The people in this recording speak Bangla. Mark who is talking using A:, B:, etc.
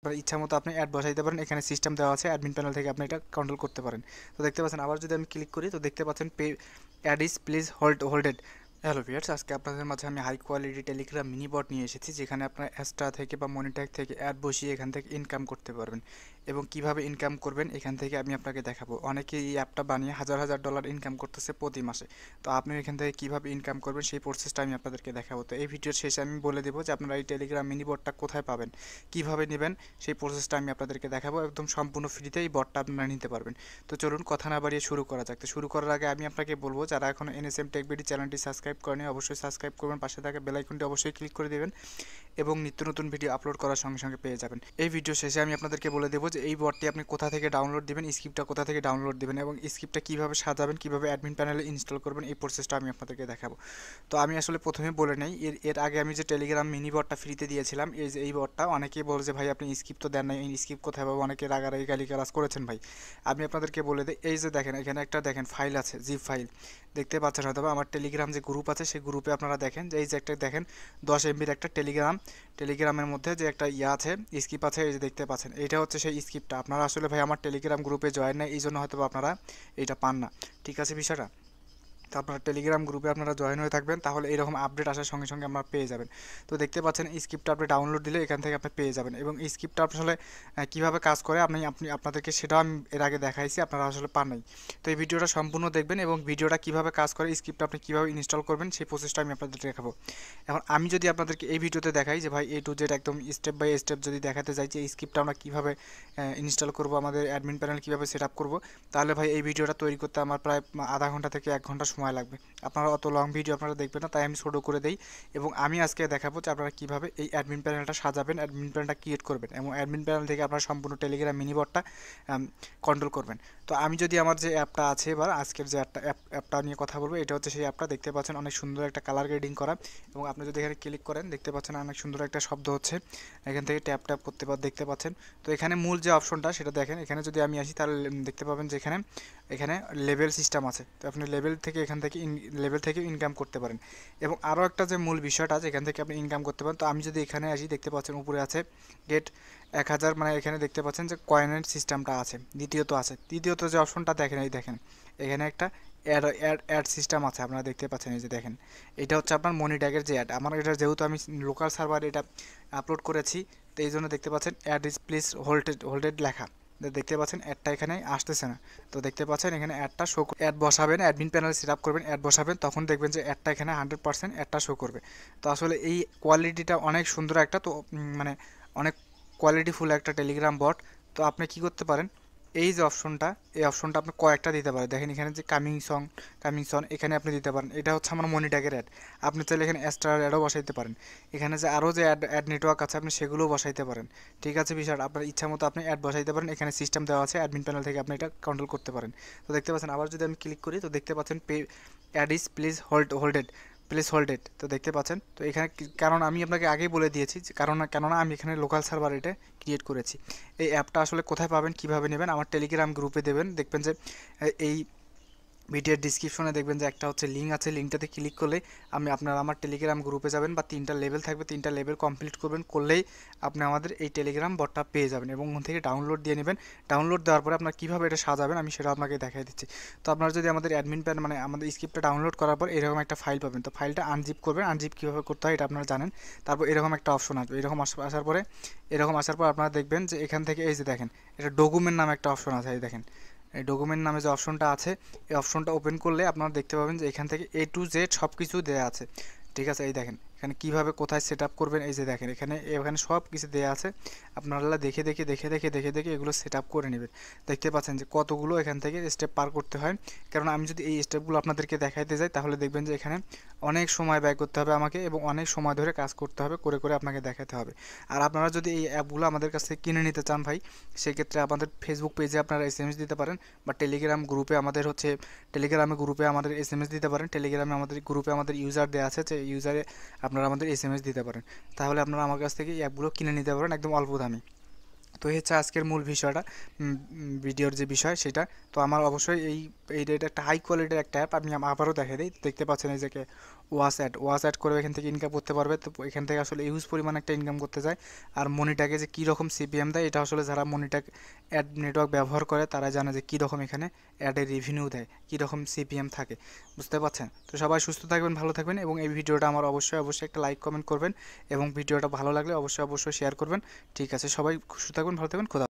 A: আপনার ইচ্ছা মতো আপনি অ্যাড বসাইতে পারেন। এখানে সিস্টেম দেওয়া আছে, অ্যাডমিন প্যানেল থেকে আপনি এটা কন্ট্রোল করতে পারেন। তো দেখতে পাচ্ছেন, আবার যদি আমি ক্লিক করি তো দেখতে পাচ্ছেন pay ad is please holded. Hello viewers, আজকে আপনাদের মাঝে আমি high quality Telegram mini bot নিয়ে এসেছি, যেখানে আপনার অ্যাস্ট্রা থেকে বা মনিট্যাগ থেকে অ্যাড বসিয়ে এখান থেকে ইনকাম করতে পারবেন। এবং কিভাবে ইনকাম করবেন এখান থেকে আমি আপনাকে দেখাবো। অনেকে এই অ্যাপটা বানিয়ে হাজার হাজার ডলার ইনকাম করতেছে প্রতি মাসে। তো আপনি এখান থেকে কিভাবে ইনকাম করবেন সেই প্রসেসটা আমি আপনাদেরকে দেখাবো। তো এই ভিডিওর শেষে আমি বলে দেবো যে আপনারা এই টেলিগ্রাম মিনি বটটা কোথায় পাবেন, কিভাবে নেবেন সেই প্রসেসটা আমি আপনাদেরকে দেখাবো। একদম সম্পূর্ণ ফ্রিতে এই বটটা আপনারা নিতে পারবেন। তো চলুন কথা না বাড়িয়ে শুরু করা যাক। তো শুরু করার আগে আমি আপনাকে বলবো, যারা এখন এনএসএম টেকবিডি চ্যানেলটি সাবস্ক্রাইব করেনি অবশ্যই সাবস্ক্রাইব করবেন, পাশে থাকা বেল আইকনটি অবশ্যই ক্লিক করে দেবেন এবং নিত্য নতুন ভিডিও আপলোড করার সঙ্গে সঙ্গে পেয়ে যাবেন। এই ভিডিও শেষে আমি আপনাদেরকে বলে দেবো যে এই বটটি আপনি কোথা থেকে ডাউনলোড দিবেন, স্ক্রিপ্টটা কোথা থেকে ডাউনলোড দিবেন এবং স্ক্রিপ্টটা কীভাবে সাজাবেন, কীভাবে অ্যাডমিন প্যানেলে ইনস্টল করবেন, এই প্রসেসটা আমি আপনাদেরকে দেখাবো। তো আমি আসলে প্রথমে বলে নেই, এর আগে আমি যে টেলিগ্রাম মিনি বটটা ফ্রিতে দিয়েছিলাম, এই যে এই বটটা অনেকেই বলে যে ভাই আপনি স্ক্রিপ্ট তো দেন নাই, এই স্ক্রিপ্ট কোথায় পাবো, অনেকে রাগারাগি গালিগালাজ করেছেন ভাই। আমি আপনাদেরকে বলে দিই, এই যে দেখেন এখানে একটা দেখেন ফাইল আছে, জিপ ফাইল দেখতে পাচ্ছেন হয়তো বা। আমার টেলিগ্রাম যে গ্রুপ আছে সেই গ্রুপে আপনারা দেখেন যে এই যে একটা দেখেন 10 এমবির একটা টেলিগ্রামের মধ্যে যে একটা ইয়ে আছে, স্ক্রিপ্ট আছে, এই যে দেখতে পাচ্ছেন এইটা হচ্ছে সেই স্ক্রিপ্টটা। আপনারা আসলে ভাই আমার টেলিগ্রাম গ্রুপে জয়েন নাই, এই জন্য হয়তো আপনারা এইটা পান না। ঠিক আছে বিষয়টা। তো আপনারা টেলিগ্রাম গ্রুপে আপনারা জয়েন হয়ে থাকবেন, তাহলে এরকম আপডেট আসার সঙ্গে সঙ্গে আপনারা পেয়ে যাবেন। তো দেখতে পাচ্ছেন এই স্ক্রিপ্টটা আপনি ডাউনলোড দিলে এখান থেকে আপনি পেয়ে যাবেন। এবং এই স্ক্রিপ্টটা আসলে কীভাবে কাজ করে আপনি আপনাদেরকে সেটাও আমি এর আগে দেখাইছি, আপনারা আসলে পান নাই। তো এই ভিডিওটা সম্পূর্ণ দেখবেন এবং ভিডিওটা কীভাবে কাজ করে, স্ক্রিপ্টটা আপনি কীভাবে ইনস্টল করবেন সেই প্রসেসটা আমি আপনাদের দেখাবো। এখন আমি যদি আপনাদেরকে এই ভিডিওতে দেখাই যে ভাই এ টু জেড একদম স্টেপ বাই স্টেপ যদি দেখাতে চাই যে এই স্ক্রিপ্টটা আমরা কীভাবে ইনস্টল করব, আমাদের অ্যাডমিন প্যানেল কীভাবে সেট আপ করবো, তাহলে ভাই এই ভিডিওটা তৈরি করতে আমার প্রায় আধা ঘন্টা থেকে 1 ঘন্টা সময় লাগবে। আপনারা অত লং ভিডিও আপনারা দেখবেন না, তাই আমি ছোটো করে দেই। এবং আমি আজকে দেখাবো যে আপনারা কীভাবে এই অ্যাডমিন প্যানেলটা সাজাবেন, অ্যাডমিন প্যানেলটা ক্রিয়েট করবেন এবং অ্যাডমিন প্যানেল থেকে আপনারা সম্পূর্ণ টেলিগ্রাম মিনি বটটা কন্ট্রোল করবেন। তো আমি যদি আমার যে অ্যাপটা আছে, এবার আজকের যে অ্যাপটা নিয়ে কথা বলবো, এটা হচ্ছে সেই অ্যাপটা। দেখতে পাচ্ছেন অনেক সুন্দর একটা কালার গ্রেডিং করা এবং আপনি যদি এখানে ক্লিক করেন দেখতে পাচ্ছেন অনেক সুন্দর একটা শব্দ হচ্ছে, এখান থেকে ট্যাপ ট্যাপ করতে দেখতে পাচ্ছেন। তো এখানে মূল যে অপশনটা সেটা দেখেন, এখানে যদি আমি আসি তাহলে দেখতে পাবেন যে এখানে লেভেল সিস্টেম আছে। তো আপনি লেভেল থেকে এখান থেকে লেভেল থেকে ইনকাম করতে পারেন। এবং আরও একটা যে মূল বিষয়টা আছে, এখান থেকে আপনি ইনকাম করতে পারেন। তো আমি যদি এখানে আসি দেখতে পাচ্ছেন উপরে আছে গেট 1000, মানে এখানে দেখতে পাচ্ছেন যে কয়েনের সিস্টেমটা আছে। দ্বিতীয়ত যে অপশনটা দেখেন, এই দেখেন এখানে একটা অ্যাড সিস্টেম আছে, আপনারা দেখতে পাচ্ছেন। এই যে দেখেন এটা হচ্ছে আপনার মনি ট্যাগের যে অ্যাড, আমার এটা যেহেতু আমি লোকাল সার্ভারে এটা আপলোড করেছি, তো এই জন্য দেখতে পাচ্ছেন অ্যাড ইজ প্লিজ হোল্ডেড লেখা। দেখতে পাচ্ছেন অ্যাডটা এখানে আসতেছে না। তো দেখতে পাচ্ছেন এখানে অ্যাডটা শো, অ্যাড বসাবেন, অ্যাডমিন প্যানেল সেট আপ করবেন, অ্যাড বসাবেন, তখন দেখবেন যে অ্যাডটা এখানে 100% অ্যাডটা শো করবে। তো আসলে এই কোয়ালিটিটা অনেক সুন্দর একটা, তো মানে অনেক কোয়ালিটিফুল একটা টেলিগ্রাম বট। তো আপনি কি করতে পারেন, এই যে অপশনটা, এই অপশনটা আপনি কয়েকটা দিতে পারেন। দেখেন এখানে যে কামিং সন এখানে আপনি দিতে পারেন, এটা হচ্ছে আমার মনি ট্যাগের অ্যাড। আপনি চাইলে এখানে এক্সট্রা অ্যাডও বসাইতে পারেন। এখানে যে আরও যে অ্যাড নেটওয়ার্ক আছে আপনি সেগুলোও বসাইতে পারেন। ঠিক আছে বিষয়, আপনার ইচ্ছা মতো আপনি অ্যাড বসাইতে পারেন। এখানে সিস্টেম দেওয়া আছে, অ্যাডমিন প্যানেল থেকে আপনি এটা কন্ট্রোল করতে পারেন। তো দেখতে পাচ্ছেন, আবার যদি আমি ক্লিক করি তো দেখতে পাচ্ছেন পে অ্যাড ইজ হোল্ডেড। তো দেখতে পাচ্ছেন। তো এখানে কারণ আমি আপনাকে আগেই বলে দিয়েছি যে কেননা আমি এখানে লোকাল সার্ভার এটা ক্রিয়েট করেছি। এই অ্যাপটা আসলে কোথায় পাবেন, কীভাবে নেবেন, আমার টেলিগ্রাম গ্রুপে দেবেন। দেখবেন যে এই ভিডিওর ডিসক্রিপশনে দেখবেন যে একটা হচ্ছে লিঙ্ক আছে, লিঙ্কটাতে ক্লিক করলে আপনারা আমার টেলিগ্রাম গ্রুপে যাবেন, বা 3টা লেভেল থাকবে, 3টা লেভেল কমপ্লিট করলেই আপনি আমাদের এই টেলিগ্রাম বটটা পেয়ে যাবেন এবং ওখান থেকে ডাউনলোড দিয়ে নেবেন। ডাউনলোড দেওয়ার পরে আপনার কীভাবে এটা সাজাবেন আমি সেটা আপনাকে দেখাই দিচ্ছি। তো আপনারা যদি আমাদের অ্যাডমিন প্যান মানে আমাদের স্ক্রিপ্টটা ডাউনলোড করার পর এরকম একটা ফাইল পাবেন। তো ফাইলটা আনজিপ করবেন, আনজিপ কীভাবে করতে হয় এটা আপনারা জানেন। তারপর এরকম একটা অপশন আসবে, এরকম আসার পর আপনারা দেখবেন যে এখান থেকে এই যে দেখেন এটা ডকুমেন্ট নামে একটা অপশন আছে। এই দেখেন এই ডকুমেন্ট নামে যে অপশনটা আছে, এই অপশনটা ওপেন করলে আপনারা দেখতে পাবেন যে এখান থেকে A to Z সব কিছু দেওয়া আছে। ঠিক আছে, এই দেখেন এখানে কীভাবে কোথায় সেট আপ করবেন, এই যে দেখেন এখানে সব কিছু দেওয়া আছে। আপনারা দেখে এগুলো সেট আপ করে নেবেন। দেখতে পাচ্ছেন যে কতগুলো এখান থেকে স্টেপ পার করতে হয়। কারণ আমি যদি এই স্টেপগুলো আপনাদেরকে দেখাইতে যাই তাহলে দেখবেন যে এখানে অনেক সময় ব্যয় করতে হবে আমাকে এবং অনেক সময় ধরে কাজ করতে হবে, করে আপনাকে দেখাতে হবে। আর আপনারা যদি এই অ্যাপগুলো আমাদের কাছ থেকে কিনে নিতে চান ভাই, সেক্ষেত্রে আমাদের ফেসবুক পেজে আপনারা SMS দিতে পারেন, বা টেলিগ্রাম গ্রুপে আমাদের SMS দিতে পারেন। টেলিগ্রামে আমাদের গ্রুপে আমাদের ইউজার দেওয়া আছে, যে ইউজারে আপনারা আমাদের SMS দিতে পারেন। তাহলে আপনারা আমার কাছ থেকে এই অ্যাপগুলো কিনে নিতে পারেন একদম অল্প দামে। তো হচ্ছে আজকের মূল বিষয়টা, ভিডিওর যে বিষয় সেটা। তো আমার অবশ্যই এইটা একটা হাই কোয়ালিটির একটা অ্যাপ। আমি আবারও দেখাই দিই। দেখতে পাচ্ছেন এই যে ওয়াচ অ্যাড করে এখান থেকে ইনকাম করতে পারবে। তো এখান থেকে আসলে ইউজ পরিমাণ একটা ইনকাম করতে যায়। আর মনিটাকে যে কী রকম সিপিএম দেয় এটা আসলে যারা মনিটাক অ্যাড নেটওয়ার্ক ব্যবহার করে তারা জানে যে কী রকম এখানে অ্যাডের রিভিনিউ দেয়, কী রকম সিপিএম থাকে, বুঝতে পারছেন? তো সবাই সুস্থ থাকবেন, ভালো থাকবেন, এবং এই ভিডিওটা আমার অবশ্যই একটা লাইক কমেন্ট করবেন, এবং ভিডিওটা ভালো লাগলে অবশ্যই শেয়ার করবেন। ঠিক আছে, সবাই সুস্থ থাকবেন, ভালো থাকবেন, খোদা।